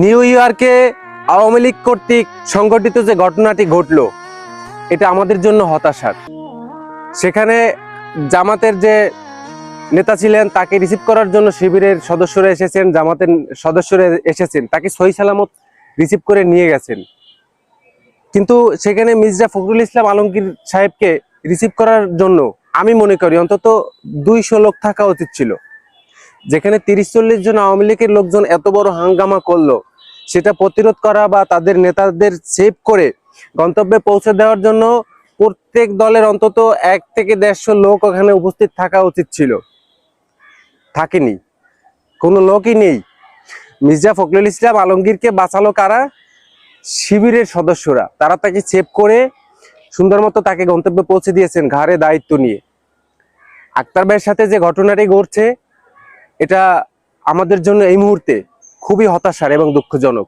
New ইয়র্কে আওয়ামী লীগ কর্তৃক সংগঠিত যে ঘটনাটি ঘটলো, এটা আমাদের জন্য হতাশার। সেখানে জামাতের যে নেতা ছিলেন তাকে রিসিভ করার জন্য শিবিরের সদস্যরা এসেছেন, জামাতের সদস্যরা এসেছেন, তাকে সহি সালামত রিসিভ করে নিয়ে গেছেন। কিন্তু সেখানে মির্জা ফখরুল ইসলাম আলমগীর সাহেবকে রিসিভ করার জন্য আমি মনে করি অন্তত 200 লোক থাকা উচিত ছিল। যেখানে 30-40 জন আওয়ামী লীগের লোকজন এত বড় হাঙ্গামা করলো, সেটা প্রতিরোধ করা বা তাদের নেতাদের সেভ করে গন্তব্যে পৌঁছে দেওয়ার জন্য প্রত্যেক দলের অন্তত 1 থেকে 150 লোক ওখানে উপস্থিত থাকা উচিত ছিল। থাকেনি, কোনো লোকই নেই। মির্জা ফখরুল ইসলাম আলমগীরকে বাঁচালো কারা? শিবিরের সদস্যরা। তারা তাকে সেভ করে সুন্দর মতো তাকে গন্তব্যে পৌঁছে দিয়েছেন ঘাড়ে দায়িত্ব নিয়ে। আক্তার ভাইয়ের সাথে যে ঘটনাটি ঘটছে, এটা আমাদের জন্য এই মুহূর্তে খুবই হতাশার এবং দুঃখজনক।